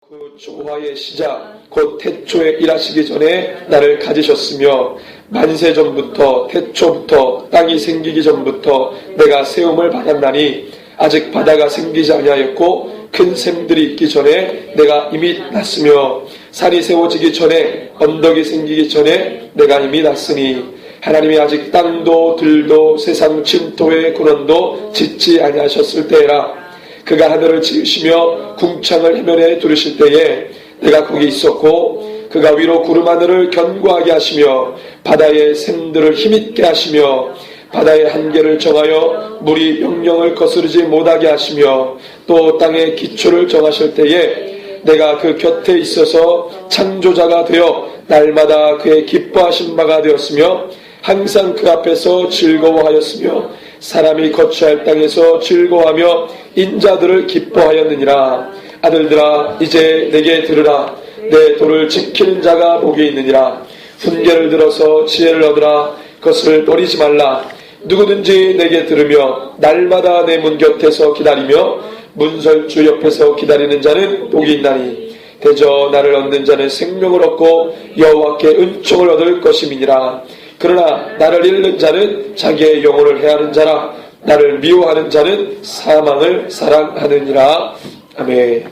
그 조화의 시작 곧 태초에 일하시기 전에 나를 가지셨으며 만세 전부터 태초부터 땅이 생기기 전부터 내가 세움을 받았나니 아직 바다가 생기지 아니하였고 큰 샘들이 있기 전에 내가 이미 났으며 산이 세워지기 전에 언덕이 생기기 전에 내가 이미 났으니 하나님이 아직 땅도 들도 세상 침토의 근원도 짓지 아니하셨을 때에라. 그가 하늘을 지으시며 궁창을 해면에 두르실 때에 내가 거기 있었고 그가 위로 구름 하늘을 견고하게 하시며 바다의 샘들을 힘있게 하시며 바다의 한계를 정하여 물이 영영을 거스르지 못하게 하시며 또 땅의 기초를 정하실 때에 내가 그 곁에 있어서 창조자가 되어 날마다 그의 기뻐하신 바가 되었으며 항상 그 앞에서 즐거워하였으며 사람이 거처할 땅에서 즐거워하며 인자들을 기뻐하였느니라. 아들들아 이제 내게 들으라. 내 도를 지키는 자가 복이 있느니라. 훈계를 들어서 지혜를 얻으라. 그것을 버리지 말라. 누구든지 내게 들으며 날마다 내 문 곁에서 기다리며 문설주 옆에서 기다리는 자는 복이 있나니 대저 나를 얻는 자는 생명을 얻고 여호와께 은총을 얻을 것임이니라. 그러나 나를 잃는 자는 자기의 영혼을 해하는 자라. 나를 미워하는 자는 사망을 사랑하느니라. 아멘.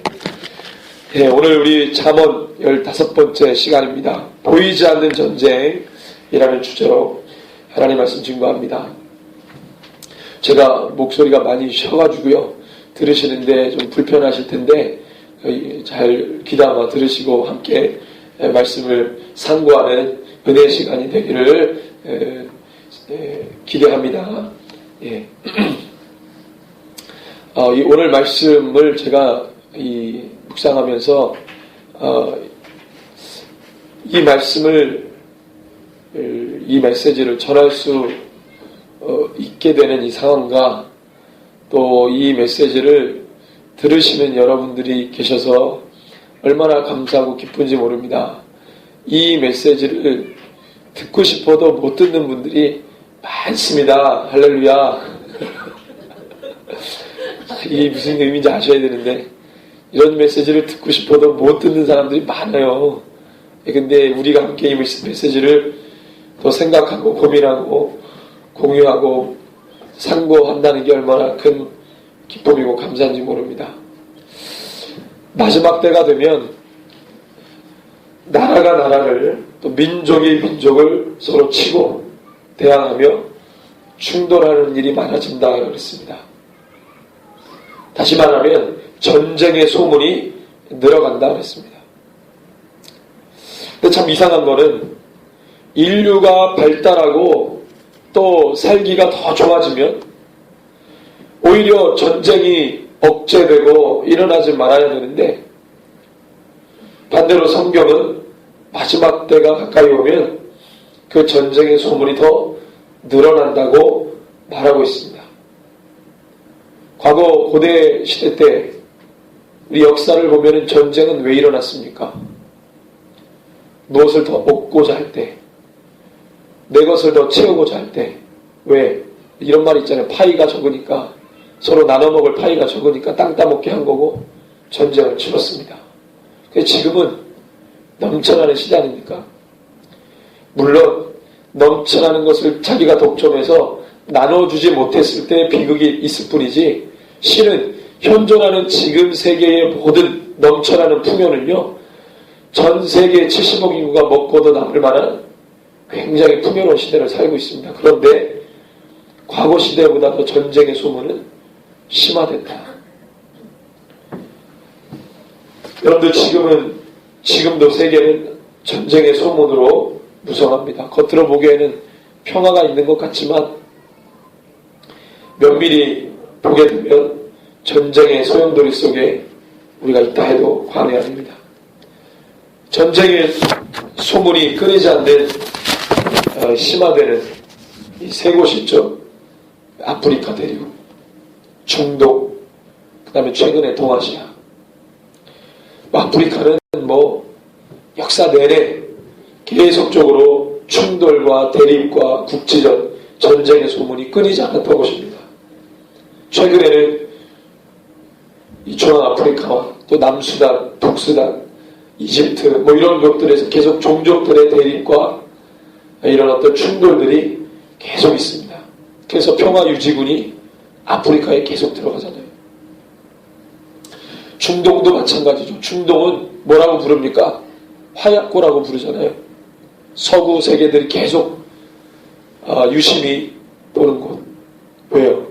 네, 오늘 우리 잠언 15번째 시간입니다. 보이지 않는 전쟁이라는 주제로 하나님 말씀 증거합니다. 제가 목소리가 많이 쉬어가지고요 들으시는데 좀 불편하실 텐데 잘 귀담아 들으시고 함께 말씀을 상고하는 은혜의 시간이 되기를 기대합니다. 예. 오늘 말씀을 제가 묵상하면서 이 메시지를 전할 수 있게 되는 이 상황과 또 이 메시지를 들으시는 여러분들이 계셔서 얼마나 감사하고 기쁜지 모릅니다. 이 메시지를 듣고 싶어도 못 듣는 분들이 많습니다. 할렐루야. 이게 무슨 의미인지 아셔야 되는데 이런 메시지를 듣고 싶어도 못 듣는 사람들이 많아요. 근데 우리가 함께 이 메시지를 더 생각하고 고민하고 공유하고 상고한다는 게 얼마나 큰 기쁨이고 감사한지 모릅니다. 마지막 때가 되면 나라가 나라를 또 민족이 민족을 서로 치고 대항하며 충돌하는 일이 많아진다 그랬습니다. 다시 말하면 전쟁의 소문이 늘어간다 그랬습니다. 근데 참 이상한 거는 인류가 발달하고 또 살기가 더 좋아지면 오히려 전쟁이 억제되고 일어나지 말아야 되는데 반대로 성경은 마지막 때가 가까이 오면 그 전쟁의 소문이 더 늘어난다고 말하고 있습니다. 과거 고대 시대 때 우리 역사를 보면 전쟁은 왜 일어났습니까? 무엇을 더 얻고자 할 때, 내 것을 더 채우고자 할 때, 왜? 이런 말이 있잖아요. 파이가 적으니까, 서로 나눠 먹을 파이가 적으니까 땅 따먹게 한 거고 전쟁을 치렀습니다. 지금은 넘쳐나는 시대 아닙니까? 물론 넘쳐나는 것을 자기가 독점해서 나눠주지 못했을 때 비극이 있을 뿐이지 실은 현존하는 지금 세계의 모든 넘쳐나는 풍요는요 전 세계 70억 인구가 먹고도 남을 만한 굉장히 풍요로운 시대를 살고 있습니다. 그런데 과거 시대보다도 전쟁의 소문은 심화된다. 여러분들 지금도 세계는 전쟁의 소문으로 무성합니다. 겉으로 보기에는 평화가 있는 것 같지만 면밀히 보게 되면 전쟁의 소용돌이 속에 우리가 있다 해도 과언이 아닙니다. 전쟁의 소문이 끊이지 않는 심화되는 이 세 곳이 있죠. 아프리카 대륙, 중동, 그 다음에 최근에 동아시아. 아프리카는 역사 내내 계속적으로 충돌과 대립과 국지전, 전쟁의 소문이 끊이지 않았던 것입니다. 최근에는 이 중앙아프리카와 또 남수단, 북 북수단, 이집트 뭐 이런 곳들에서 계속 종족들의 대립과 이런 어떤 충돌들이 계속 있습니다. 그래서 평화유지군이 아프리카에 계속 들어가잖아요. 중동도 마찬가지죠. 중동은 뭐라고 부릅니까? 화약고라고 부르잖아요. 서구 세계들이 계속 유심히 보는 곳. 왜요?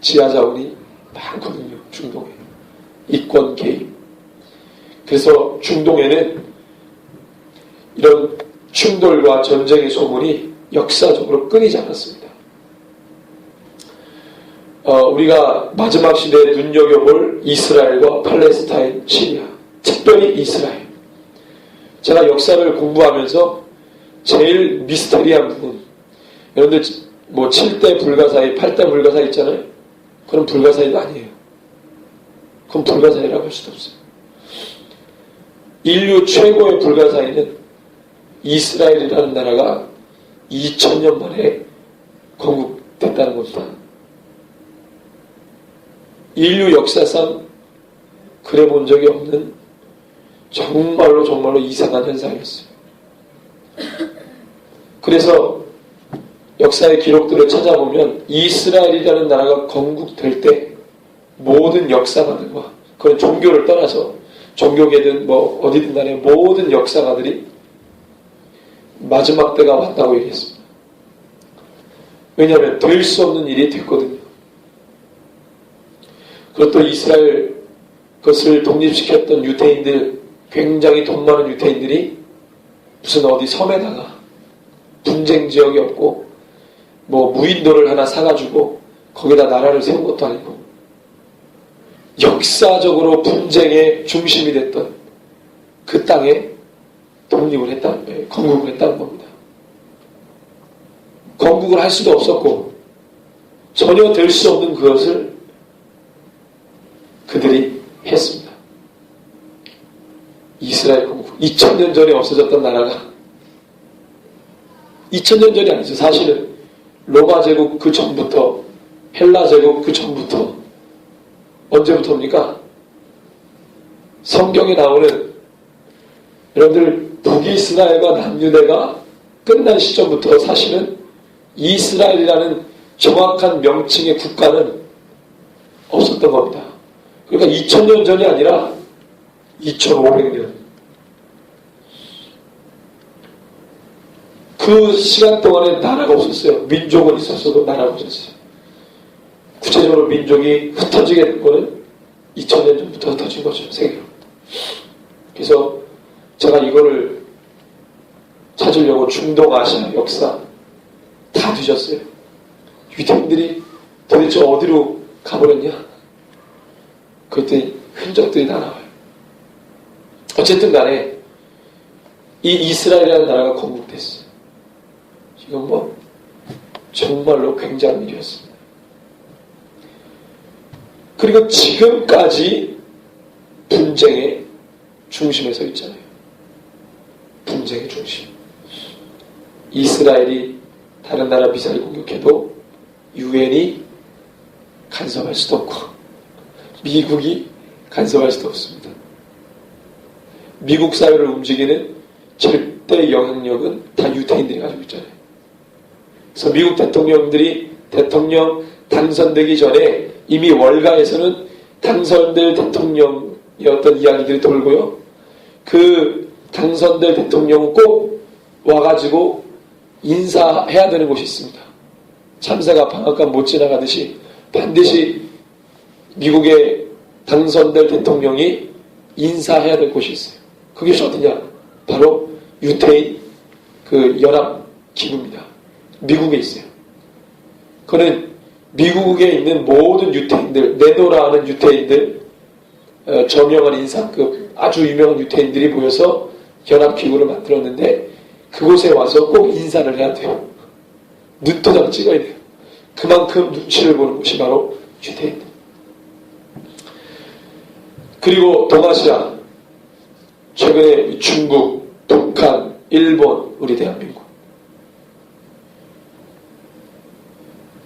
지하자원이 많거든요. 중동에. 이권 개입. 그래서 중동에는 이런 충돌과 전쟁의 소문이 역사적으로 끊이지 않았습니다. 우리가 마지막 시대에 눈여겨볼 이스라엘과 팔레스타인, 시리아, 특별히 이스라엘. 제가 역사를 공부하면서 제일 미스테리한 부분, 여러분들 뭐 7대 불가사의, 8대 불가사의 있잖아요. 그건 불가사의가 아니에요. 그건 불가사의라고 할 수도 없어요. 인류 최고의 불가사의는 이스라엘이라는 나라가 2000년 만에 건국됐다는 겁니다. 인류 역사상 그래 본 적이 없는 정말로 이상한 현상이었어요. 그래서 역사의 기록들을 찾아보면 이스라엘이라는 나라가 건국될 때 모든 역사가들과 그런 종교를 떠나서 종교계든 뭐 어디든 간에 모든 역사가들이 마지막 때가 왔다고 얘기했습니다. 왜냐하면 될 수 없는 일이 됐거든요. 그것도 이스라엘 것을 독립시켰던 유대인들, 굉장히 돈 많은 유대인들이 무슨 어디 섬에다가 분쟁 지역이 없고 뭐 무인도를 하나 사가지고 거기다 나라를 세운 것도 아니고 역사적으로 분쟁의 중심이 됐던 그 땅에 독립을 했다는 거예요. 건국을 했다는 겁니다. 건국을 할 수도 없었고 전혀 될 수 없는 그것을 그들이 했습니다. 이스라엘 건국. 2000년 전에 없어졌던 나라가 2000년 전이 아니죠. 사실은 로마 제국 그 전부터, 헬라 제국 그 전부터, 언제부터입니까? 성경에 나오는 여러분들 북이스라엘과 남유대가 끝난 시점부터 사실은 이스라엘이라는 정확한 명칭의 국가는 없었던 겁니다. 그러니까 2000년 전이 아니라 2500년. 그 시간 동안에 나라가 없었어요. 민족은 있었어도 나라가 없었어요. 구체적으로 민족이 흩어지게 된 거는 2000년 전부터 흩어진 거죠. 세계로. 그래서 제가 이거를 찾으려고 중동 아시아 역사 다 뒤졌어요. 유대인들이 도대체 어디로 가버렸냐? 그때 흔적들이 다 나와요. 어쨌든 간에 이 이스라엘이라는 나라가 건국됐어요. 이건 뭐 정말로 굉장한 일이었습니다. 그리고 지금까지 분쟁의 중심에 서 있잖아요. 분쟁의 중심. 이스라엘이 다른 나라 미사일 공격해도 유엔이 간섭할 수도 없고 미국이 간섭할 수도 없습니다. 미국 사회를 움직이는 절대 영향력은 다 유태인들이 가지고 있잖아요. 그래서 미국 대통령들이 대통령 당선되기 전에 이미 월가에서는 당선될 대통령의 어떤 이야기들이 돌고요. 그 당선될 대통령은 꼭 와가지고 인사해야 되는 곳이 있습니다. 참새가 방앗간 못 지나가듯이 반드시 미국의 당선될 대통령이 인사해야 될 곳이 있어요. 그게 어디냐? 바로 유태인 그 연합기구입니다. 미국에 있어요. 그는 미국에 있는 모든 유태인들, 네노라 하는 유태인들, 저명한 인사급 아주 유명한 유태인들이 모여서 연합기구를 만들었는데 그곳에 와서 꼭 인사를 해야 돼요. 눈도장 찍어야 돼요. 그만큼 눈치를 보는 곳이 바로 유태인들. 그리고 동아시아, 최근에 중국, 북한, 일본, 우리 대한민국.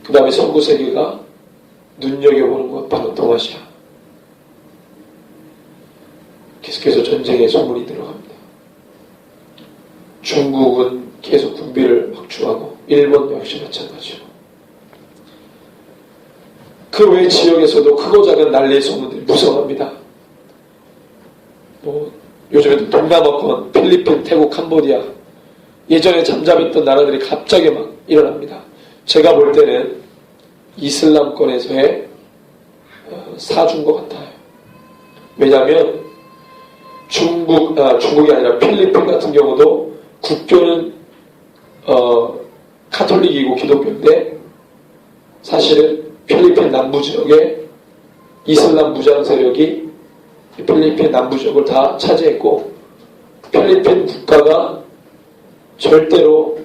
그 다음에 선구세계가 눈여겨보는 것 바로 동아시아. 계속해서 전쟁의 소문이 들어갑니다. 중국은 계속 군비를 확충하고 일본 역시 마찬가지로 그 외 지역에서도 크고 작은 난리의 소문들이 무성합니다. 요즘에도 동남아권, 필리핀, 태국, 캄보디아 예전에 잠잠했던 나라들이 갑자기 막 일어납니다. 제가 볼 때는 이슬람권에서의 사주인 것 같아요. 왜냐하면 중국이 아니라 필리핀 같은 경우도 국교는 카톨릭이고 기독교인데 사실은 필리핀 남부 지역에 이슬람 무장 세력이 필리핀 남부 지역을 다 차지했고 필리핀 국가가 절대로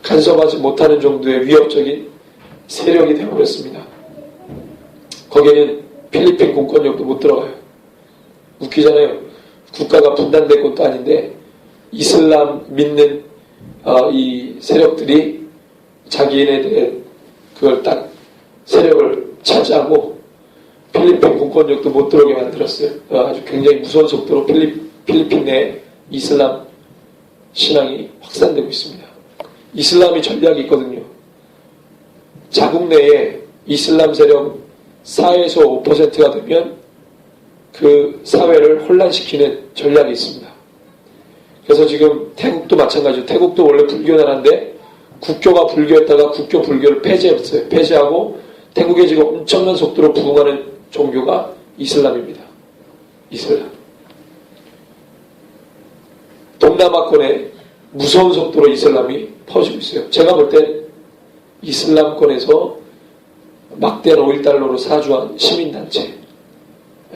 간섭하지 못하는 정도의 위협적인 세력이 되어버렸습니다. 거기에는 필리핀 공권력도 못 들어가요. 웃기잖아요. 국가가 분단된 것도 아닌데 이슬람 믿는 이 세력들이 자기네들의 그걸 딱 세력을 차지하고 필리핀 공권력도 못 들어오게 만들었어요. 아주 굉장히 무서운 속도로 필리핀 내 이슬람 신앙이 확산되고 있습니다. 이슬람이 전략이 있거든요. 자국 내에 이슬람 세력 4에서 5%가 되면 그 사회를 혼란시키는 전략이 있습니다. 그래서 지금 태국도 마찬가지로 태국도 원래 불교 나라인데 국교가 불교였다가 국교 불교를 폐지했어요. 폐지하고 태국에 지금 엄청난 속도로 부흥하는 종교가 이슬람입니다. 이슬람. 동남아권에 무서운 속도로 이슬람이 퍼지고 있어요. 제가 볼 때 이슬람권에서 막대한 5.1달러로 사주한 시민단체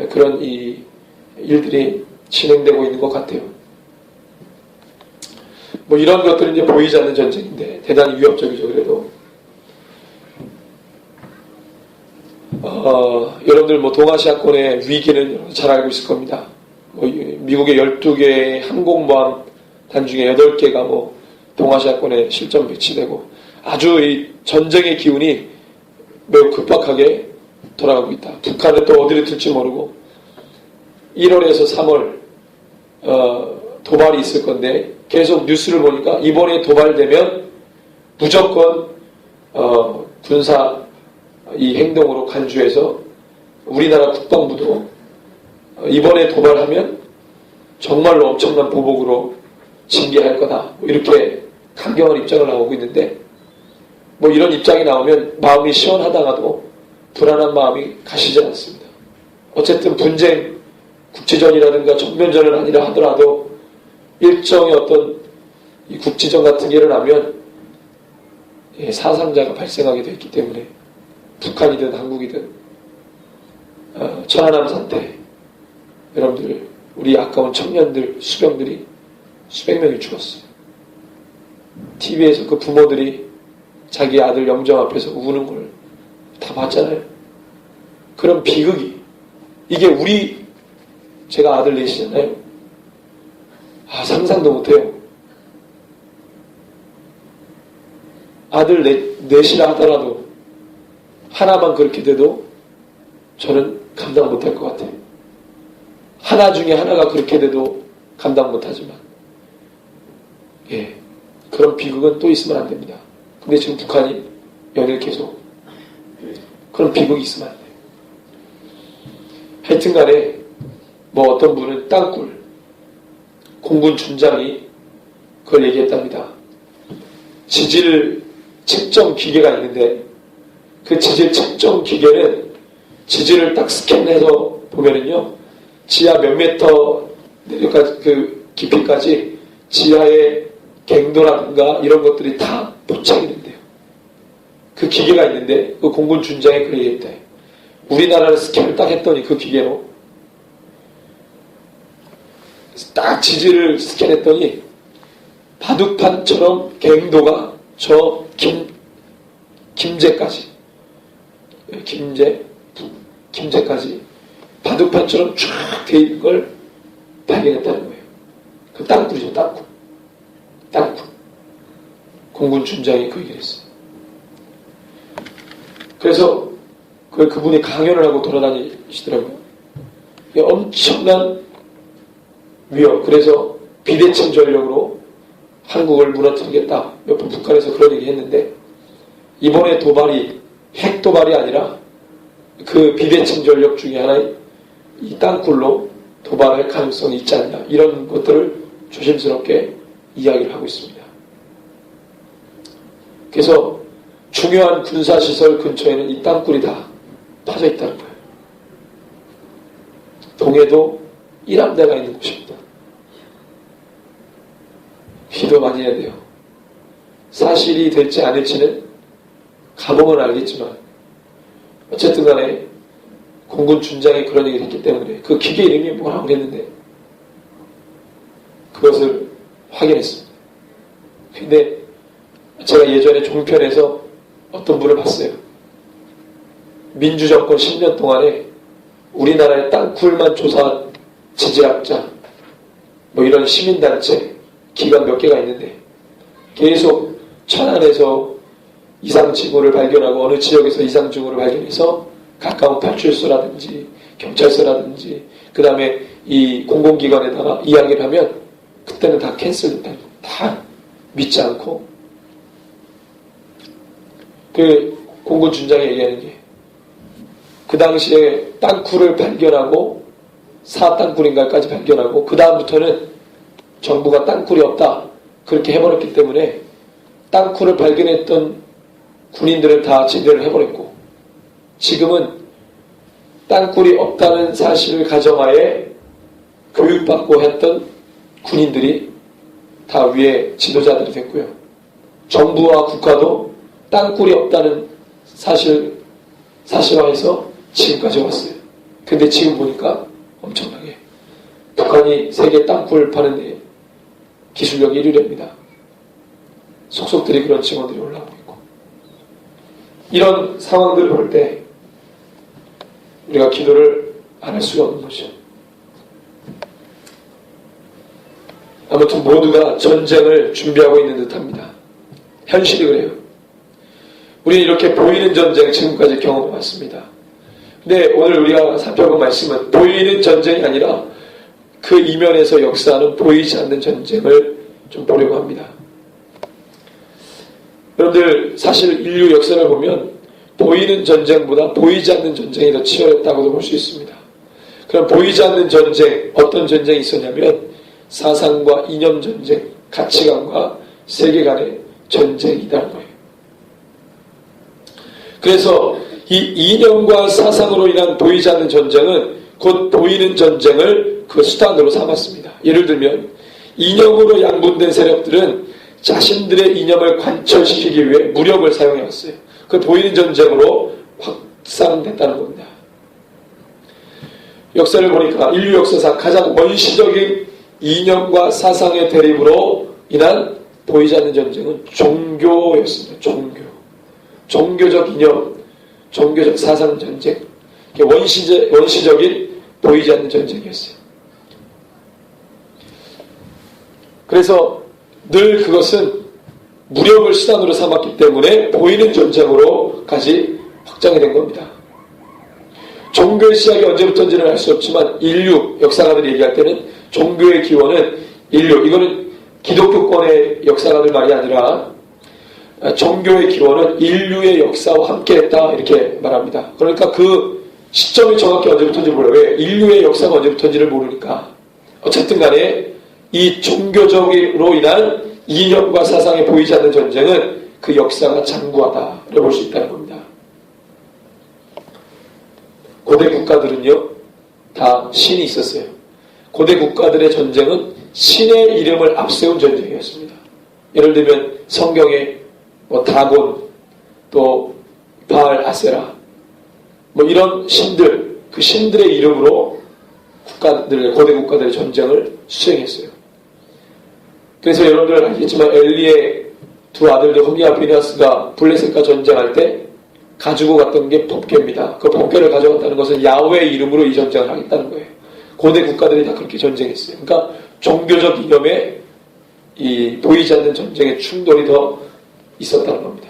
그런 이 일들이 진행되고 있는 것 같아요. 이런 것들은 이제 보이지 않는 전쟁인데 대단히 위협적이죠. 그래도 여러분들 동아시아권의 위기는 잘 알고 있을 겁니다. 미국의 12개의 항공모함단 중에 8개가 동아시아권에 실전 배치되고 아주 이 전쟁의 기운이 매우 급박하게 돌아가고 있다. 북한은 또 어디를 튈지 모르고 1월에서 3월 도발이 있을 건데 계속 뉴스를 보니까 이번에 도발되면 무조건 군사 이 행동으로 간주해서 우리나라 국방부도 이번에 도발하면 정말로 엄청난 보복으로 징계할 거다. 이렇게 강경한 입장을 나오고 있는데 이런 입장이 나오면 마음이 시원하다가도 불안한 마음이 가시지 않습니다. 어쨌든 분쟁, 국지전이라든가 전면전은 아니라 하더라도 일정의 어떤 이 국지전 같은 게 일어나면 사상자가 발생하게 되었기 때문에 북한이든 한국이든 천안함 사태 여러분들 우리 아까운 청년들 수병들이 수백 명이 죽었어요. TV에서 그 부모들이 자기 아들 영정 앞에서 우는 걸 다 봤잖아요. 그런 비극이 이게 제가 아들 넷이잖아요. 상상도 못해요. 아들 넷이라 하더라도 하나만 그렇게 돼도 저는 감당 못할 것 같아요. 하나 중에 하나가 그렇게 돼도 감당 못하지만 그런 비극은 또 있으면 안 됩니다. 근데 지금 북한이 연일 계속 그런 비극이 있으면 안 돼요. 하여튼 간에 어떤 분은 땅굴 공군 준장이 그걸 얘기했답니다. 지질 측정 기계가 있는데 그 지질 측정 기계는 지질을 딱 스캔해서 보면은요 지하 몇 미터 내려까지 그 깊이까지 지하의 갱도라든가 이런 것들이 다 포착이 된대요. 그 기계가 있는데 그 공군 준장이 그 얘기했대. 우리나라를 스캔을 딱 했더니 그 기계로 딱 지질을 스캔했더니 바둑판처럼 갱도가 저 김제까지 바둑판처럼 쫙 돼 있는 걸 발견했다는 거예요. 그 땅굴이죠, 땅굴. 공군 준장이 그 얘기를 했어요. 그래서 그분이 강연을 하고 돌아다니시더라고요. 엄청난 위협. 그래서 비대칭 전력으로 한국을 무너뜨리겠다. 몇 번 북한에서 그런 얘기 했는데, 이번에 도발이 핵 도발이 아니라 그 비대칭 전력 중에 하나인 이 땅굴로 도발할 가능성이 있지 않나, 이런 것들을 조심스럽게 이야기를 하고 있습니다. 그래서 중요한 군사시설 근처에는 이 땅굴이 다 파져 있다는 거예요. 동해도 1함대가 있는 곳입니다. 기도 많이 해야 돼요. 사실이 될지 아닐지는 가보면 알겠지만, 어쨌든 간에 공군 준장이 그런 얘기를 했기 때문에 그 기계 이름이 뭐라고 그랬는데 그것을 확인했습니다. 근데 제가 예전에 종편에서 어떤 분을 봤어요. 민주정권 10년 동안에 우리나라의 땅굴만 조사한 지질학자, 뭐 이런 시민단체 기관 몇 개가 있는데 계속 천안에서 이상징후를 발견하고 어느 지역에서 이상징후를 발견해서 가까운 파출소라든지 경찰서라든지 그 다음에 이 공공기관에다가 이야기를 하면 그때는 다 캔슬됐다는 거. 다 믿지 않고 그 공군 준장이 얘기하는 게 그 당시에 땅굴을 발견하고 사땅굴인가까지 발견하고 그 다음부터는 정부가 땅굴이 없다 그렇게 해버렸기 때문에 땅굴을 발견했던 군인들은 다 제대를 해버렸고 지금은 땅굴이 없다는 사실을 가정하에 교육받고 했던 군인들이 다 위에 지도자들이 됐고요. 정부와 국가도 땅굴이 없다는 사실화해서 지금까지 왔어요. 근데 지금 보니까 엄청나게 북한이 세계 땅굴 파는 데 기술력 1위랍니다. 속속들이 그런 증언들이 올라오고 있고 이런 상황들을 볼 때 우리가 기도를 안 할 수가 없는 거죠. 아무튼 모두가 전쟁을 준비하고 있는 듯합니다. 현실이 그래요. 우리는 이렇게 보이는 전쟁 지금까지 경험해왔습니다. 근데 오늘 우리가 살펴본 말씀은 보이는 전쟁이 아니라 그 이면에서 역사하는 보이지 않는 전쟁을 좀 보려고 합니다. 여러분들 사실 인류 역사를 보면 보이는 전쟁보다 보이지 않는 전쟁이 더 치열했다고도 볼 수 있습니다. 그럼 보이지 않는 전쟁, 어떤 전쟁이 있었냐면 사상과 이념 전쟁, 가치관과 세계관의 전쟁이라는 거예요. 그래서 이 이념과 사상으로 인한 보이지 않는 전쟁은 곧 보이는 전쟁을 그 수단으로 삼았습니다. 예를 들면 이념으로 양분된 세력들은 자신들의 이념을 관철시키기 위해 무력을 사용해왔어요. 그 보이는 전쟁으로 확산됐다는 겁니다. 역사를 보니까 인류 역사상 가장 원시적인 이념과 사상의 대립으로 인한 보이지 않는 전쟁은 종교였습니다. 종교적 이념, 종교적 사상 전쟁, 원시적인 보이지 않는 전쟁이었어요. 그래서 늘 그것은 무력을 수단으로 삼았기 때문에 보이는 전쟁으로까지 확장이 된 겁니다. 종교의 시작이 언제부터인지는 알 수 없지만 인류 역사가들이 얘기할 때는 종교의 기원은 이거는 기독교권의 역사가들 말이 아니라 종교의 기원은 인류의 역사와 함께했다 이렇게 말합니다. 그러니까 그 시점이 정확히 언제부터인지 몰라요. 왜? 인류의 역사가 언제부터인지를 모르니까. 어쨌든 간에 이 종교적으로 인한 이념과 사상에 보이지 않는 전쟁은 그 역사가 장구하다를 볼 수 있다는 겁니다. 고대 국가들은요 다 신이 있었어요. 고대 국가들의 전쟁은 신의 이름을 앞세운 전쟁이었습니다. 예를 들면 성경에 다곤, 또 바알 아세라 이런 신들, 그 신들의 이름으로 고대 국가들의 전쟁을 수행했어요. 그래서 여러분들 알겠지만 엘리의 두 아들들 홈리와 비느하스가 블레셋과 전쟁할 때 가지고 갔던 게 법궤입니다. 그 법궤를 가져갔다는 것은 야훼의 이름으로 이 전쟁을 하겠다는 거예요. 고대 국가들이 다 그렇게 전쟁했어요. 그러니까 종교적 이념에 이 보이지 않는 전쟁의 충돌이 더 있었다는 겁니다.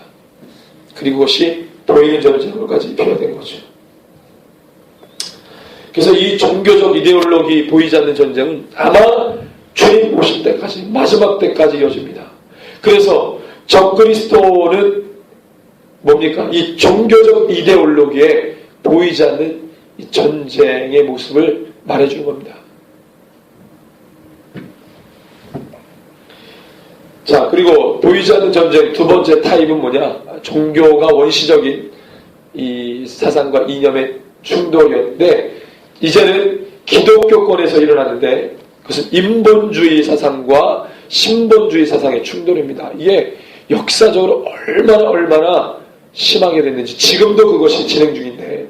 그리고 그것이 보이는 전쟁으로까지 비화된 거죠. 그래서 이 종교적 이데올로기 보이지 않는 전쟁은 아마 주님 오실 때까지, 마지막 때까지 이어집니다. 그래서 적그리스도는 뭡니까? 이 종교적 이데올로기에 보이지 않는 이 전쟁의 모습을 말해주는 겁니다. 자, 그리고 보이지 않는 전쟁 두 번째 타입은 뭐냐? 종교가 원시적인 이 사상과 이념의 충돌이었는데, 이제는 기독교권에서 일어나는데, 그것은 인본주의 사상과 신본주의 사상의 충돌입니다. 이게 역사적으로 얼마나 심하게 됐는지, 지금도 그것이 진행 중인데,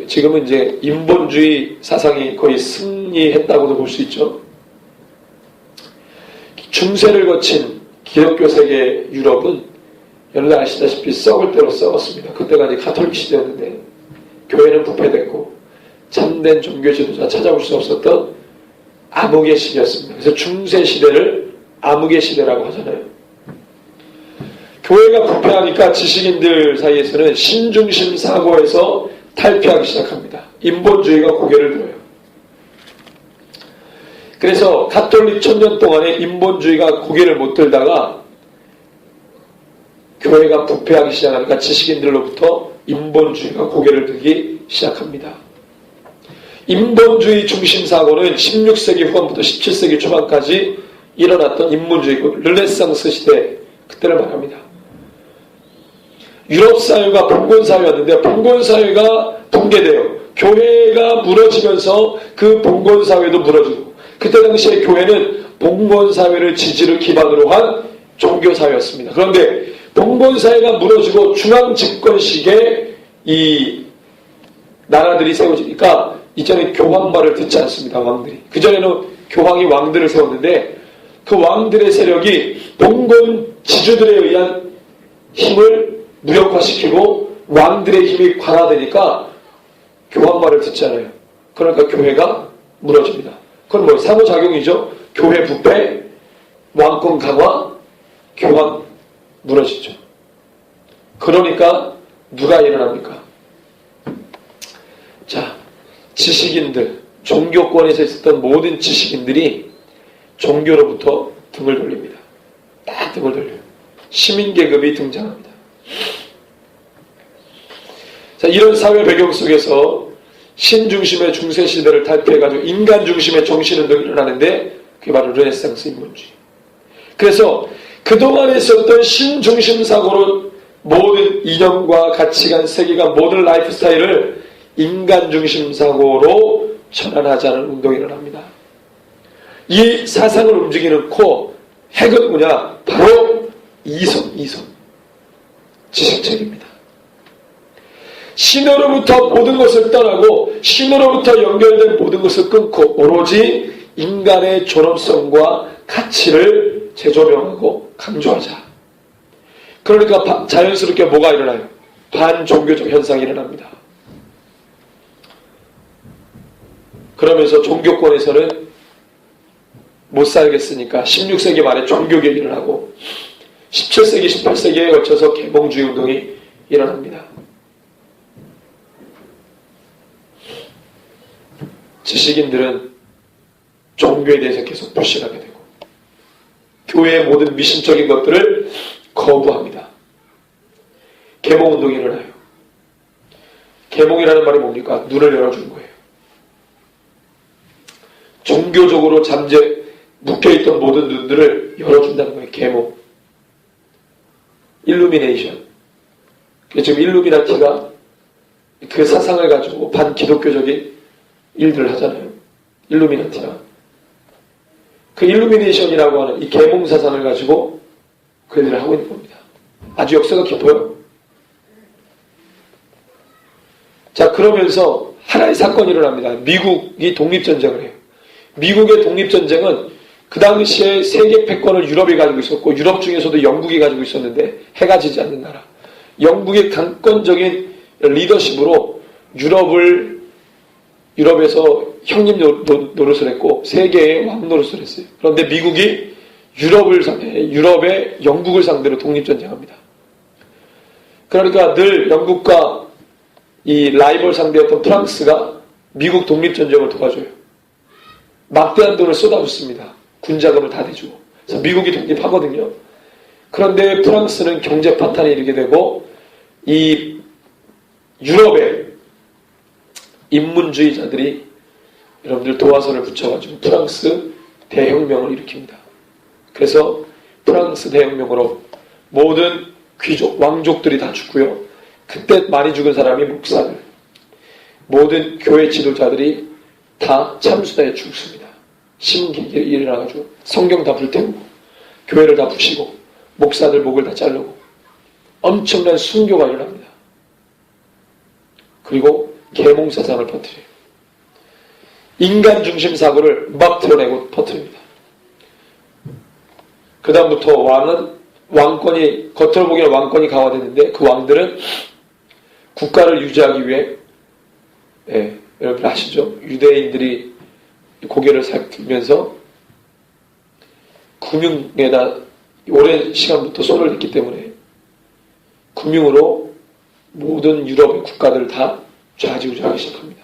지금은 이제 인본주의 사상이 거의 승리했다고도 볼 수 있죠. 중세를 거친 기독교 세계 유럽은 여러분 아시다시피 썩을 대로 썩었습니다. 그때가 이제 가톨릭 시대였는데, 교회는 부패됐고 참된 종교 지도자 찾아볼 수 없었던 암흑의 시대였습니다. 그래서 중세 시대를 암흑의 시대라고 하잖아요. 교회가 부패하니까 지식인들 사이에서는 신중심 사고에서 탈피하기 시작합니다. 인본주의가 고개를 들어요. 그래서 가톨릭 1000년 동안에 인본주의가 고개를 못 들다가 교회가 부패하기 시작하니까 지식인들로부터 인본주의가 고개를 들기 시작합니다. 인본주의 중심사고는 16세기 후반부터 17세기 초반까지 일어났던 인본주의고 르네상스 시대, 그때를 말합니다. 유럽 사회가 봉건 사회였는데 봉건 사회가 붕괴돼요. 교회가 무너지면서 그 봉건 사회도 무너지고, 그때 당시에 교회는 봉건 사회를 지지를 기반으로 한 종교 사회였습니다. 그런데 봉건 사회가 무너지고 중앙 집권식에 이 나라들이 세워지니까 이제는 교황 말을 듣지 않습니다. 왕들이. 그전에는 교황이 왕들을 세웠는데 그 왕들의 세력이 봉건 지주들에 의한 힘을 무력화시키고 왕들의 힘이 강화되니까 교황 말을 듣지 않아요. 그러니까 교회가 무너집니다. 그건 뭐 상호작용이죠. 교회 부패, 왕권 강화, 교황 무너지죠. 그러니까 누가 일어납니까? 자, 지식인들, 종교권에서 있었던 모든 지식인들이 종교로부터 등을 돌립니다. 딱 등을 돌려요. 시민계급이 등장합니다. 자, 이런 사회 배경 속에서 신중심의 중세시대를 탈피해가지고 인간 중심의 정신운동이 일어나는데 그게 바로 르네상스 인본주의. 그래서 그동안에 있었던 신중심 사고로 모든 이념과 가치관, 세계관, 모든 라이프 스타일을 인간 중심 사고로 전환하자는 운동이 일어납니다. 이 사상을 움직이는 코어, 핵은 뭐냐? 바로 이성. 지식책입니다. 신으로부터 모든 것을 떠나고 신으로부터 연결된 모든 것을 끊고 오로지 인간의 존엄성과 가치를 재조명하고 강조하자. 그러니까 자연스럽게 뭐가 일어나요? 반종교적 현상이 일어납니다. 그러면서 종교권에서는 못 살겠으니까 16세기 말에 종교개혁이 일어나고 17세기, 18세기에 걸쳐서 계몽주의 운동이 일어납니다. 지식인들은 종교에 대해서 계속 불신하게 되고 교회의 모든 미신적인 것들을 거부합니다. 계몽운동이 일어나요. 계몽이라는 말이 뭡니까? 눈을 열어주는 거예요. 종교적으로 묶여있던 모든 눈들을 열어준다는 거예요. 계몽. 일루미네이션. 지금 일루미나티가 그 사상을 가지고 반기독교적인 일들을 하잖아요. 일루미나티가. 그 일루미네이션이라고 하는 이 계몽 사상을 가지고 그들을 하고 있는 겁니다. 아주 역사가 깊어요. 자, 그러면서 하나의 사건이 일어납니다. 미국이 독립전쟁을 해요. 미국의 독립전쟁은 그 당시에 세계 패권을 유럽이 가지고 있었고 유럽 중에서도 영국이 가지고 있었는데 해가 지지 않는 나라. 영국의 강권적인 리더십으로 유럽에서 형님 노릇을 했고 세계의 왕 노릇을 했어요. 그런데 미국이 유럽의 영국을 상대로 독립전쟁합니다. 그러니까 늘 영국과 이 라이벌 상대였던 프랑스가 미국 독립전쟁을 도와줘요. 막대한 돈을 쏟아붓습니다. 군자금을 다 대주고. 그래서 미국이 독립하거든요. 그런데 프랑스는 경제 파탄에 이르게 되고 이 유럽의 인문주의자들이 여러분들 도화선을 붙여가지고 프랑스 대혁명을 일으킵니다. 그래서 프랑스 대혁명으로 모든 귀족, 왕족들이 다 죽고요. 그때 많이 죽은 사람이 목사들, 모든 교회 지도자들이 다 참수다에 죽습니다. 심기에 일어나가지고 성경 다 불태우고 교회를 다 부시고 목사들 목을 다 자르고 엄청난 순교가 일어납니다. 그리고 계몽사상을 퍼뜨려요. 인간 중심 사고를 막 드러내고 퍼뜨립니다. 그 다음부터 왕권이 겉으로 보기에는 왕권이 강화되는데 그 왕들은 국가를 유지하기 위해 여러분 아시죠? 유대인들이 고개를 살피면서 금융에다 오랜 시간부터 손을 댔기 때문에 금융으로 모든 유럽의 국가들을 다 좌지우지하기 시작합니다.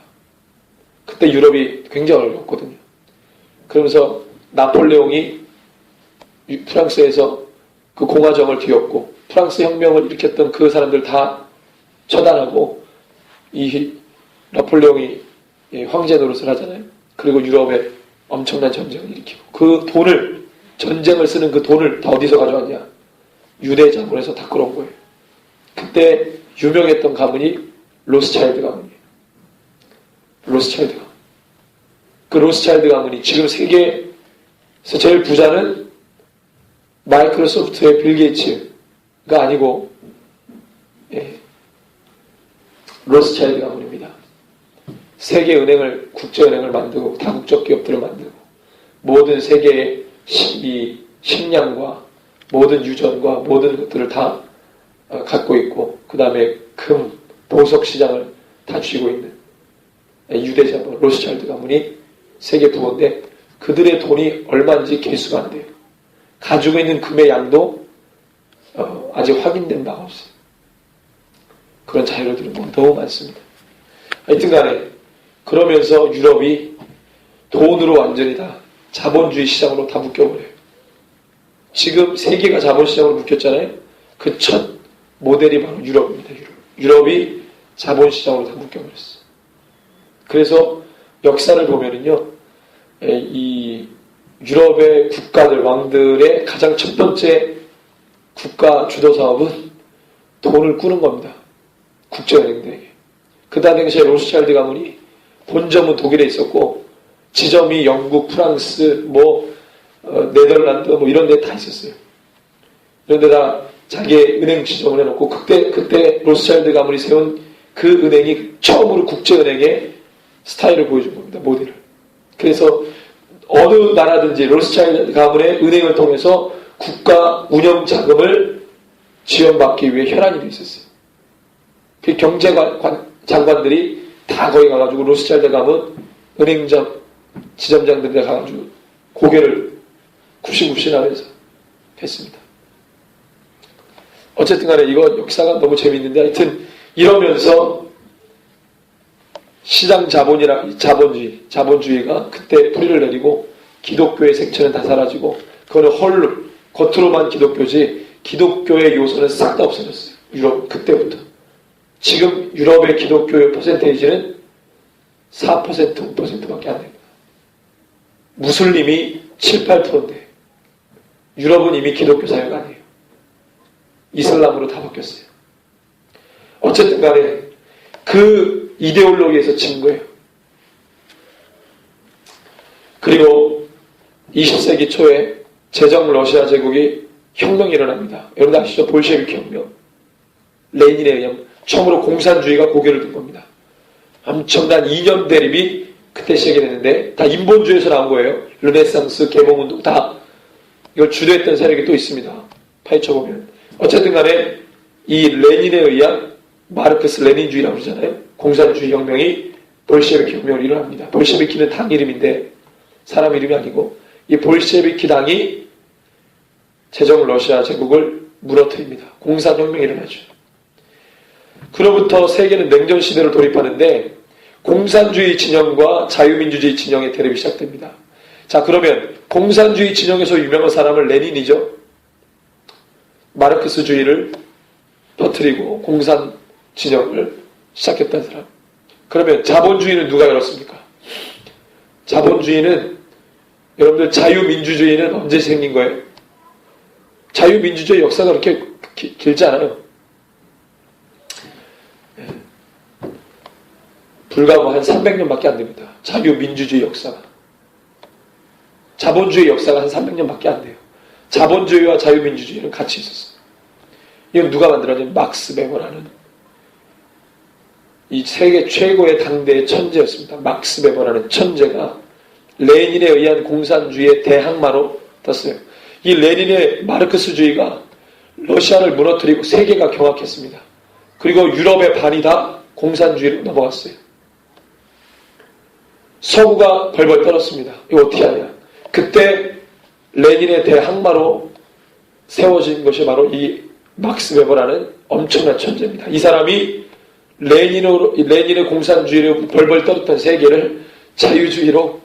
그때 유럽이 굉장히 어려웠거든요. 그러면서 나폴레옹이 프랑스에서 그 공화정을 뒤엎고 프랑스 혁명을 일으켰던 그 사람들 다 처단하고 이 나폴레옹이 황제 노릇을 하잖아요. 그리고 유럽에 엄청난 전쟁을 일으키고 그 돈을 전쟁을 쓰는 그 돈을 다 어디서 가져왔냐? 유대 자본에서 다 끌어온 거예요. 그때 유명했던 가문이 로스차일드 가문이에요. 로스차일드 가문. 그 로스차일드 가문이 지금 세계에서 제일 부자는 마이크로소프트의 빌 게이츠가 아니고 로스차일드 가문입니다. 세계은행을 국제은행을 만들고 다국적 기업들을 만들고 모든 세계의 이 식량과 모든 유전과 모든 것들을 다 갖고 있고 그 다음에 금, 보석 시장을 다 쥐고 있는 유대자본 로스차일드 가문이 세계 부호인데 그들의 돈이 얼마인지 계수가 안 돼요. 가지고 있는 금의 양도 아직 확인된 바가 없어요. 그런 자료들은 너무 많습니다. 하여튼 간에 그러면서 유럽이 돈으로 완전히 다 자본주의 시장으로 다 묶여버려요. 지금 세계가 자본시장으로 묶였잖아요. 그 첫 모델이 바로 유럽입니다. 유럽이 자본시장으로 다 묶여버렸어요. 그래서 역사를 보면은요, 이 유럽의 국가들, 왕들의 가장 첫 번째 국가 주도 사업은 돈을 꾸는 겁니다. 국제은행들에게. 그 당시에 로스차일드 가문이 본점은 독일에 있었고 지점이 영국, 프랑스, 네덜란드 이런 데 다 있었어요. 이런 데다 자기의 은행 지점을 해놓고 그때 로스차일드 가문이 세운 그 은행이 처음으로 국제은행의 스타일을 보여준 겁니다. 모델을. 그래서 어느 나라든지 로스차일드 가문의 은행을 통해서 국가 운영 자금을 지원받기 위해 혈안이 되어 있었어요. 그 장관들이 다 거기 가가지고 로스차일드 가문 은행장 지점장들에 가가지고 고개를 굽신굽신하면서 했습니다. 어쨌든 간에 이거 역사가 너무 재밌는데 하여튼 이러면서 시장 자본주의가 그때 뿌리를 내리고 기독교의 색채는 다 사라지고 그거는 겉으로만 기독교지 기독교의 요소는 싹 다 없어졌어요. 유럽 그때부터. 지금 유럽의 기독교의 퍼센테이지는 4%, 5%밖에 안 됩니다. 무슬림이 7, 8%인데 유럽은 이미 기독교 사회가 아니에요. 이슬람으로 다 바뀌었어요. 어쨌든 간에 그 이데올로기에서 친 거예요. 그리고 20세기 초에 제정 러시아 제국이 혁명이 일어납니다. 여러분 아시죠? 볼셰비키 혁명. 레닌에 의하면 처음으로 공산주의가 고개를 든 겁니다. 엄청난 이념 대립이 그때 시작이 됐는데 다 인본주의에서 나온 거예요. 르네상스, 계몽운동 다 이걸 주도했던 세력이 또 있습니다. 파헤쳐보면. 어쨌든 간에 이 레닌에 의한 마르크스 레닌주의라고 그러잖아요. 공산주의 혁명이 볼셰비키 혁명을 일어납니다. 볼셰비키는 당 이름인데 사람 이름이 아니고 이 볼셰비키 당이 제정 러시아 제국을 무너뜨립니다. 공산혁명이 일어나죠. 그로부터 세계는 냉전 시대로 돌입하는데 공산주의 진영과 자유민주주의 진영의 대립이 시작됩니다. 자, 그러면 공산주의 진영에서 유명한 사람은 레닌이죠. 마르크스주의를 터뜨리고 공산 진영을 시작했던 사람. 그러면 자본주의는 누가 열었습니까? 자본주의는, 여러분들, 자유민주주의는 언제 생긴 거예요? 자유민주주의 역사가 그렇게 길지 않아요. 불과 한 300년밖에 안 됩니다. 자유민주주의 역사가. 자본주의 역사가 한 300년밖에 안 돼요. 자본주의와 자유민주주의는 같이 있었어요. 이건 누가 만들었냐면 막스 베버라는 이 세계 최고의 당대의 천재였습니다. 막스 베버라는 천재가 레닌에 의한 공산주의의 대항마로 떴어요. 이 레닌의 마르크스주의가 러시아를 무너뜨리고 세계가 경악했습니다. 그리고 유럽의 반이 다 공산주의로 넘어갔어요. 서구가 벌벌 떨었습니다. 이거 어떻게 하냐. 그때 레닌의 대항마로 세워진 것이 바로 이 막스 베버라는 엄청난 천재입니다. 이 사람이 레닌의 공산주의로 벌벌 떨었던 세계를 자유주의로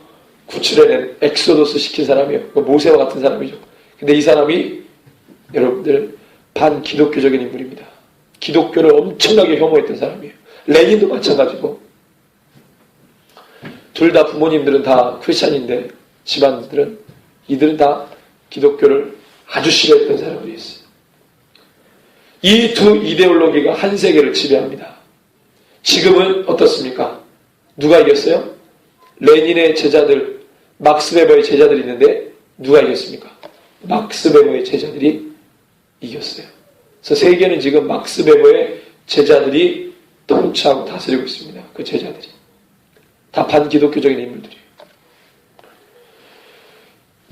구출해낸, 엑소더스 시킨 사람이에요. 모세와 같은 사람이죠. 근데 이 사람이 여러분들 반기독교적인 인물입니다. 기독교를 엄청나게 혐오했던 사람이에요. 레닌도 마찬가지고. 둘 다 부모님들은 다 크리스찬인데 집안들은, 이들은 다 기독교를 아주 싫어했던 사람들이었어요. 이 두 이데올로기가 한 세계를 지배합니다. 지금은 어떻습니까? 누가 이겼어요? 레닌의 제자들, 막스 베버의 제자들이 있는데 누가 이겼습니까? 막스 베버의 제자들이 이겼어요. 그래서 세계는 지금 막스 베버의 제자들이 통치하고 다스리고 있습니다. 그 제자들이. 다 반기독교적인 인물들이에요.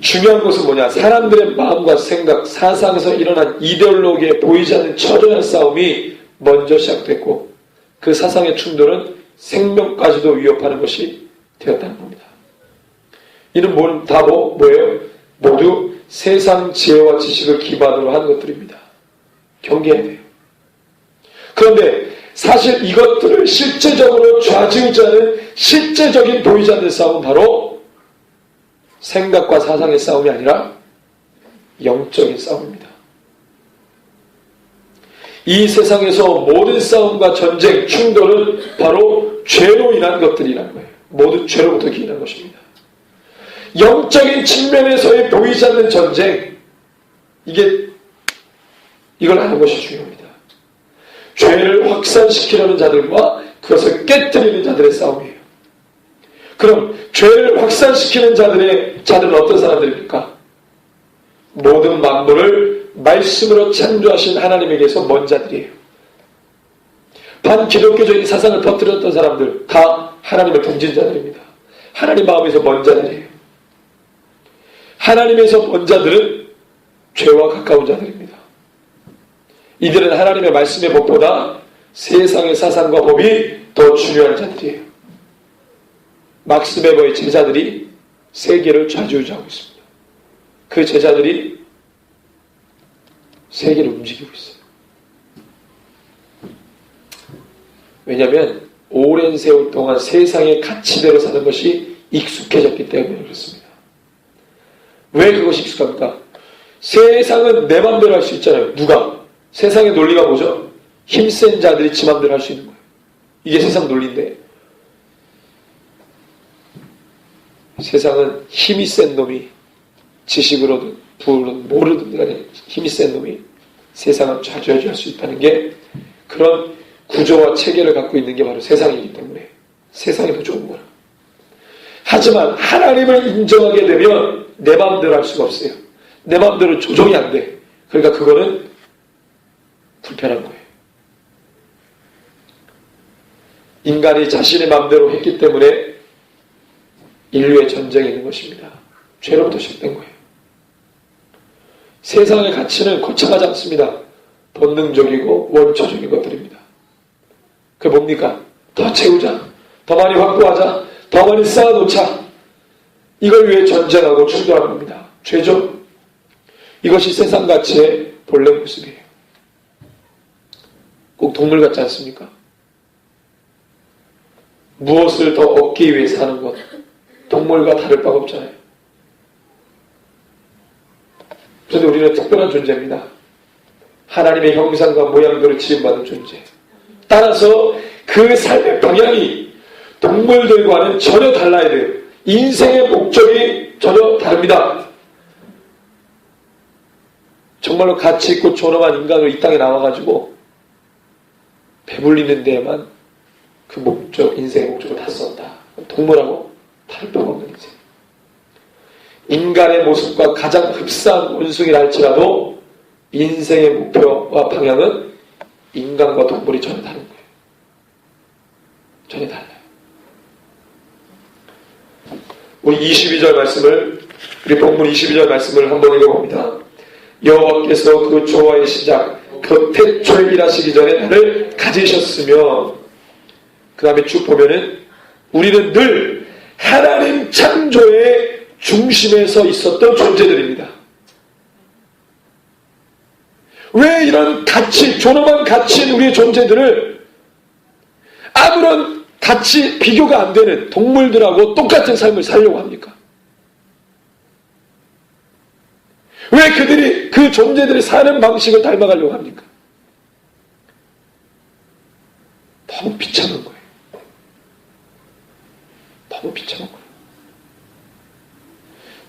중요한 것은 뭐냐? 사람들의 마음과 생각, 사상에서 일어난 이데올로기에 보이지 않는 처절한 싸움이 먼저 시작됐고, 그 사상의 충돌은 생명까지도 위협하는 것이 되었다는 겁니다. 이는 다 뭐예요? 모두 세상 지혜와 지식을 기반으로 하는 것들입니다. 경계해야 돼요. 그런데 사실 이것들을 실제적으로 좌지우지하는 실제적인 보이지 않는 싸움은 바로 생각과 사상의 싸움이 아니라 영적인 싸움입니다. 이 세상에서 모든 싸움과 전쟁, 충돌은 바로 죄로 인한 것들이라는 거예요. 모든 죄로부터 기인한 것입니다. 영적인 측면에서의 보이지 않는 전쟁, 이걸 아는 것이 중요합니다. 죄를 확산시키려는 자들과 그것을 깨뜨리는 자들의 싸움이에요. 그럼 죄를 확산시키는 자들은 어떤 사람들입니까? 모든 만물을 말씀으로 창조하신 하나님에게서 먼 자들이에요. 반기독교적인 사상을 퍼뜨렸던 사람들 다 하나님을 던진 자들입니다. 하나님 마음에서 먼 자들이에요. 하나님에서 먼 자들은 죄와 가까운 자들입니다. 이들은 하나님의 말씀의 법보다 세상의 사상과 법이 더 중요한 자들이에요. 막스 베버의 제자들이 세계를 좌지우지하고 있습니다. 그 제자들이 세계를 움직이고 있어요. 왜냐하면 오랜 세월 동안 세상의 가치대로 사는 것이 익숙해졌기 때문에 그렇습니다. 왜 그것이 익숙합니까? 세상은 내 맘대로 할 수 있잖아요. 누가? 세상의 논리가 뭐죠? 힘센 자들이 지 맘대로 할 수 있는 거예요. 이게 세상 논리인데, 세상은 힘이 센 놈이, 지식으로든 부로든 모르든 간에 힘이 센 놈이 세상을 좌지우지할 수 있다는 게, 그런 구조와 체계를 갖고 있는 게 바로 세상이기 때문에 세상이 더 좋은 거라. 하지만 하나님을 인정하게 되면 내 마음대로 할 수가 없어요. 내 마음대로 조정이 안 돼. 그러니까 그거는 불편한 거예요. 인간이 자신의 마음대로 했기 때문에 인류의 전쟁이 있는 것입니다. 죄로부터 시작된 거예요. 세상의 가치는 거창하지 않습니다. 본능적이고 원초적인 것들입니다. 그게 뭡니까? 더 채우자, 더 많이 확보하자, 더 많이 쌓아놓자. 이걸 위해 전쟁하고 충돌하는 겁니다. 죄죠? 이것이 세상 가치의 본래 모습이에요. 꼭 동물 같지 않습니까? 무엇을 더 얻기 위해서 하는 것, 동물과 다를 바가 없잖아요. 그런데 우리는 특별한 존재입니다. 하나님의 형상과 모양대로 지음받은 존재. 따라서 그 삶의 방향이 동물들과는 전혀 달라야 돼요. 인생의 목적이 전혀 다릅니다. 정말로 가치 있고 존엄한 인간으로 이 땅에 나와가지고 배불리는 데에만 그 목적, 인생의 목적을 다 썼다. 동물하고 다를 바가 없는 인생. 인간의 모습과 가장 흡사한 원숭이라 할지라도 인생의 목표와 방향은 인간과 동물이 전혀 다른 거예요. 전혀 달라요. 우리 22절 말씀을, 우리 본문 22절 말씀을 한번 읽어봅니다. 여호와께서 그 조화의 시작, 그 태초에 일하시기 전에 나를 가지셨으며, 그 다음에 쭉 보면은 우리는 늘 하나님 창조의 중심에 서 있었던 존재들입니다. 왜 이런 가치, 존엄한 가치인 우리의 존재들을 아무런 가치 비교가 안 되는 동물들하고 똑같은 삶을 살려고 합니까? 왜 그들이, 그 존재들이 사는 방식을 닮아가려고 합니까? 너무 비참한 거예요. 너무 비참한 거예요.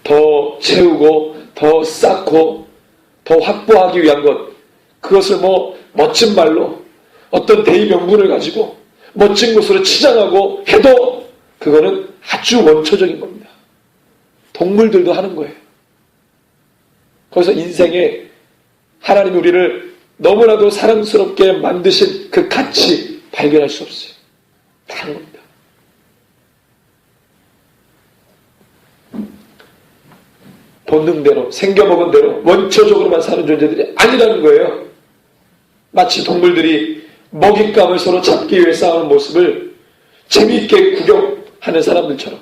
더 채우고, 더 쌓고, 더 확보하기 위한 것, 그것을 멋진 말로, 어떤 대의 명분을 가지고, 멋진 것으로 치장하고 해도, 그거는 아주 원초적인 겁니다. 동물들도 하는 거예요. 거기서 인생에 하나님이 우리를 너무나도 사랑스럽게 만드신 그 가치 발견할 수 없어요. 다른 겁니다. 본능대로, 생겨먹은 대로, 원초적으로만 사는 존재들이 아니라는 거예요. 마치 동물들이 먹잇감을 서로 잡기 위해 싸우는 모습을 재미있게 구경하는 사람들처럼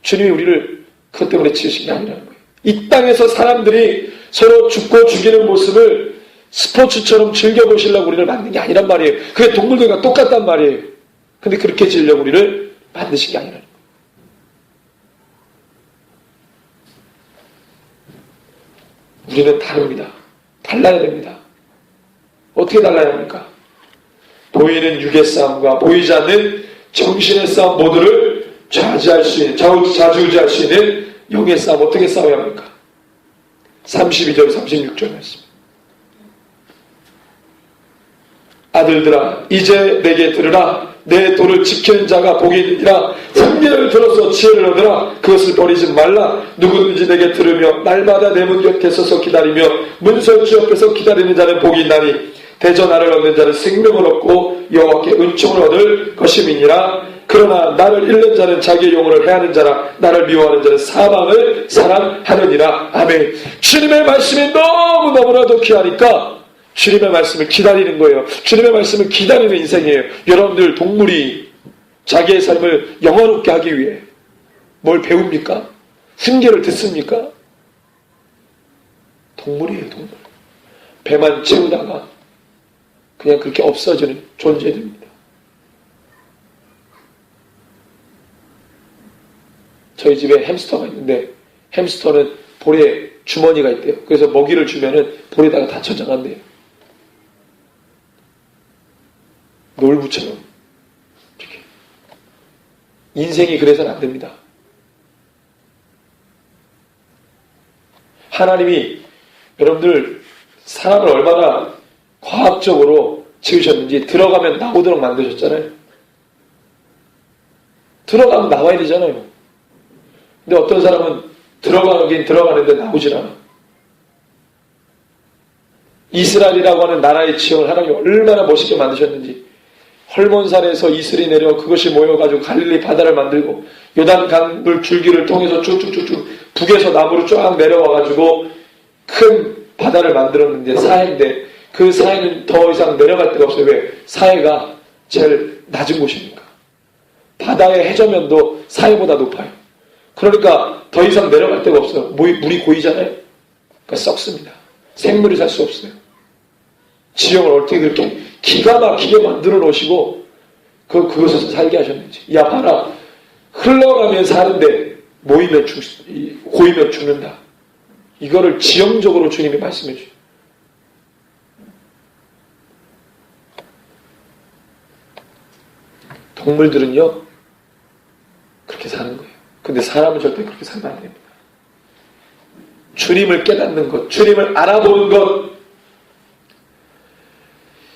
주님이 우리를 그것 때문에 지으신 게 아니라는 거예요. 이 땅에서 사람들이 서로 죽고 죽이는 모습을 스포츠처럼 즐겨보시려고 우리를 만든 게 아니란 말이에요. 그게 동물들과 똑같단 말이에요. 근데 그렇게 지으려고 우리를 만드신 게 아니라는 거예요. 우리는 다릅니다. 달라야 됩니다. 어떻게 달라야 합니까? 보이는 육의 싸움과 보이지 않는 정신의 싸움 모두를 좌지할 수 있는, 좌지우지할 수 있는 영의 싸움 어떻게 싸워야 합니까? 32절 36절 말씀. 아들들아 이제 내게 들으라. 내 도를 지키는 자가 복이 있느니라. 상계를 들어서 지혜를 얻으라. 그것을 버리지 말라. 누구든지 내게 들으며 날마다 내 문 곁에 서서 기다리며 문설주 옆에서 기다리는 자는 복이 있나니 대저 나를 얻는 자는 생명을 얻고 여호와께 은총을 얻을 것임이니라. 그러나 나를 잃는 자는 자기의 영혼을 해하는 자라. 나를 미워하는 자는 사망을 사랑하느니라. 아멘. 주님의 말씀이 너무너무나도 귀하니까 주님의 말씀을 기다리는 거예요. 주님의 말씀을 기다리는 인생이에요. 여러분들 동물이 자기의 삶을 영화롭게 하기 위해 뭘 배웁니까? 훈계를 듣습니까? 동물이에요, 동물. 배만 채우다가 그냥 그렇게 없어지는 존재들입니다. 저희 집에 햄스터가 있는데 햄스터는 볼에 주머니가 있대요. 그래서 먹이를 주면은 볼에다가 다 저장한대요. 놀부처럼. 이렇게. 인생이 그래서는 안 됩니다. 하나님이 여러분들 사람을 얼마나 과학적으로 지으셨는지 들어가면 나오도록 만드셨잖아요. 들어가면 나와야 되잖아요. 근데 어떤 사람은 들어가긴 들어가는데 나오질 않아. 이스라엘이라고 하는 나라의 지형을 하나님이 얼마나 멋있게 만드셨는지. 헐몬산에서 이슬이 내려 그것이 모여가지고 갈릴리 바다를 만들고 요단강물 줄기를 통해서 쭉쭉쭉쭉 북에서 남으로 쫙 내려와가지고 큰 바다를 만들었는데 사해인데 그 사해는 더 이상 내려갈 데가 없어요. 왜? 사해가 제일 낮은 곳이니까. 바다의 해저면도 사해보다 높아요. 그러니까 더 이상 내려갈 데가 없어요. 물이 고이잖아요. 그러니까 썩습니다. 생물이 살 수 없어요. 지형을 어떻게 그렇게 기가 막히게 만들어 놓으시고 그곳에서 살게 하셨는지. 야 봐라, 흘러가면 사는데 고이면 죽는다. 이거를 지형적으로 주님이 말씀해 주세요. 동물들은요 그렇게 사는 거예요. 근데 사람은 절대 그렇게 살면 안 됩니다. 주님을 깨닫는 것, 주님을 알아보는 것,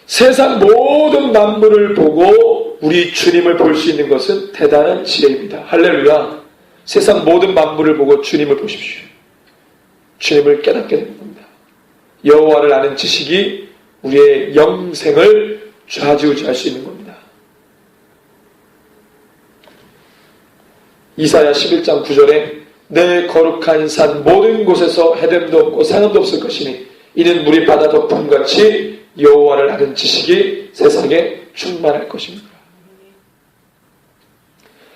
세상 모든 만물을 보고 우리 주님을 볼 수 있는 것은 대단한 지혜입니다. 할렐루야. 세상 모든 만물을 보고 주님을 보십시오. 주님을 깨닫게 되는 겁니다. 여호와를 아는 지식이 우리의 영생을 좌지우지할 수 있는 겁니다. 이사야 11장 9절에 내 거룩한 산 모든 곳에서 해됨도 없고 상함도 없을 것이니 이는 물이 바다 덮음같이 여호와를 아는 지식이 세상에 충만할 것입니다.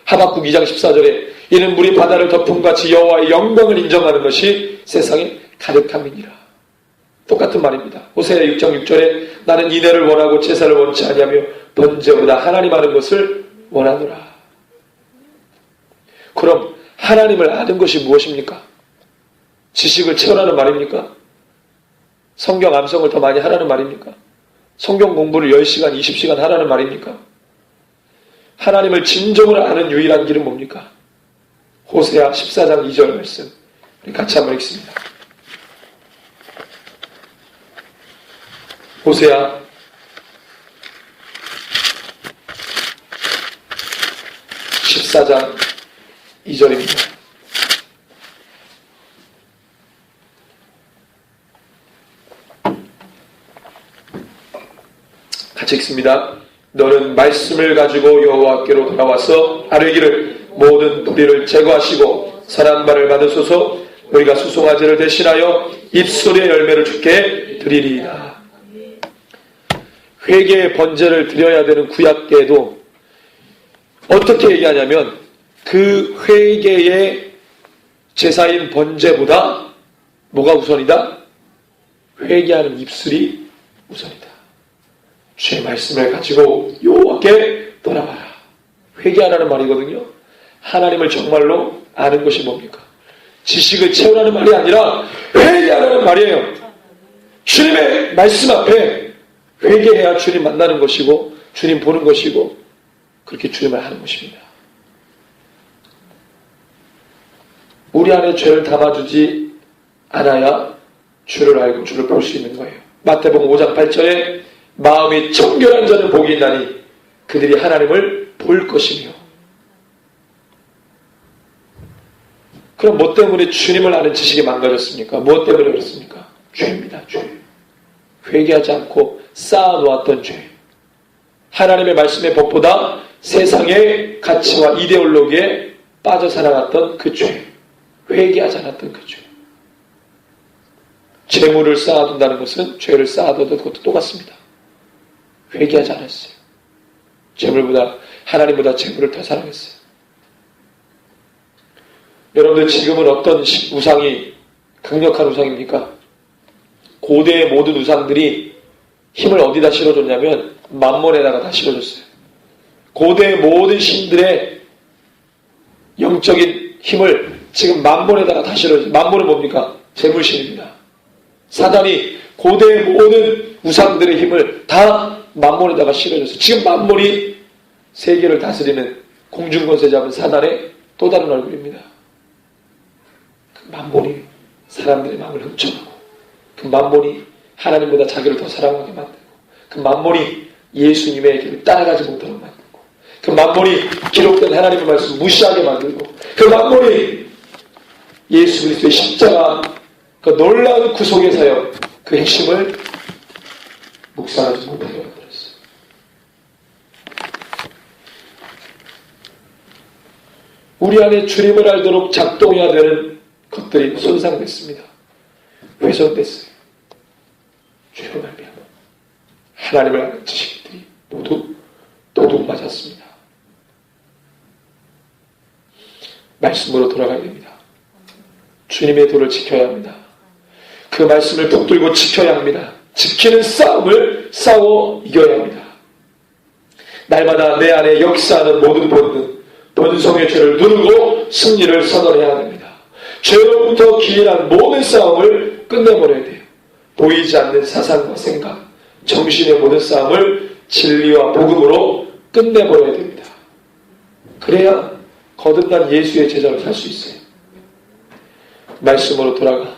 하박국 2장 14절에 이는 물이 바다를 덮음같이 여호와의 영광을 인정하는 것이 세상에 가득함이니라. 똑같은 말입니다. 호세아 6장 6절에 나는 인애를 원하고 제사를 원치 아니하며 번제보다 하나님 아는 것을 원하노라. 그럼 하나님을 아는 것이 무엇입니까? 지식을 채우라는 말입니까? 성경 암송을 더 많이 하라는 말입니까? 성경 공부를 10시간, 20시간 하라는 말입니까? 하나님을 진정으로 아는 유일한 길은 뭡니까? 호세아 14장 2절 말씀 우리 같이 한번 읽습니다. 호세아 14장 2절입니다. 같이 읽습니다. 너는 말씀을 가지고 여호와께로 돌아와서 아뢰기를 모든 불의를 제거하시고 선한 말을 받으소서. 우리가 수송아지를 대신하여 입술의 열매를 주께 드리리이다. 회개의 번제를 드려야 되는 구약계에도 어떻게 얘기하냐면 그 회개의 제사인 번제보다 뭐가 우선이다? 회개하는 입술이 우선이다. 주의 말씀을 가지고 여호와께 돌아와라. 회개하라는 말이거든요. 하나님을 정말로 아는 것이 뭡니까? 지식을 채우라는 말이 아니라 회개하라는 말이에요. 주님의 말씀 앞에 회개해야 주님 만나는 것이고 주님 보는 것이고 그렇게 주님을 아는 것입니다. 우리 안에 죄를 담아주지 않아야 주를 알고 주를 볼 수 있는 거예요. 마태복음 5장 8절에 마음이 청결한 자는 복이 있나니 그들이 하나님을 볼 것이며. 그럼 뭐 때문에 주님을 아는 지식이 망가졌습니까? 무엇 때문에 그렇습니까? 죄입니다. 죄. 회개하지 않고 쌓아놓았던 죄. 하나님의 말씀의 법보다 세상의 가치와 이데올로기에 빠져 살아갔던 그 죄. 회개하지 않았던 그 죄. 재물을 쌓아둔다는 것은 죄를 쌓아둬도 그것도 똑같습니다. 회개하지 않았어요. 재물보다 하나님보다 재물을 더 사랑했어요. 여러분들 지금은 어떤 우상이 강력한 우상입니까? 고대의 모든 우상들이 힘을 어디다 실어줬냐면 만몬에다가 다 실어줬어요. 고대의 모든 신들의 영적인 힘을 지금 만몬에다가 다 실어줬어요. 만몬은 뭡니까? 재물신입니다. 사단이 고대의 모든 우상들의 힘을 다 만몬에다가 실어줬어요. 지금 만몬이 세계를 다스리는 공중권세 잡은 사단의 또 다른 얼굴입니다. 그 만몬이 사람들의 마음을 훔쳐가고, 그 만몬이 하나님보다 자기를 더 사랑하게 만들고, 그 만몬이 예수님의 길을 따라가지 못하게 만들고, 그 만몬이 기록된 하나님의 말씀을 무시하게 만들고, 그 만몬이 예수 그리스도의 십자가 그 놀라운 구속의 사역 그 핵심을 묵상하지 못하게 만들었어요. 우리 안에 주님을 알도록 작동해야 되는 것들이 손상됐습니다. 훼손됐어요. 죄로 말미암아 하나님을 아는 지식들이 모두 도둑 맞았습니다. 말씀으로 돌아가야 됩니다. 주님의 도를 지켜야 합니다. 그 말씀을 붙들고 지켜야 합니다. 지키는 싸움을 싸워 이겨야 합니다. 날마다 내 안에 역사하는 모든 본능, 본성의 죄를 누르고 승리를 선언해야 됩니다. 죄로부터 기인한 모든 싸움을 끝내버려야 돼요. 보이지 않는 사상과 생각, 정신의 모든 싸움을 진리와 복음으로 끝내버려야 됩니다. 그래야 거듭난 예수의 제자로 살 수 있어요. 말씀으로 돌아가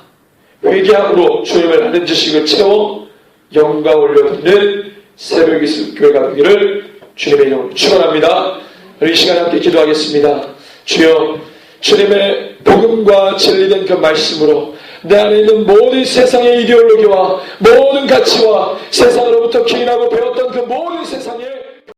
회개함으로 주님을 아는 지식을 채워 영광 올려드리는 새벽 이슬 교회가 되기를 주님의 이름으로 축원합니다. 우리 이 시간에 함께 기도하겠습니다. 주여, 주님의 복음과 진리된 그 말씀으로 내 안에 있는 모든 세상의 이데올로기와 모든 가치와 세상으로부터 기인하고 배웠던 그 모든 세상의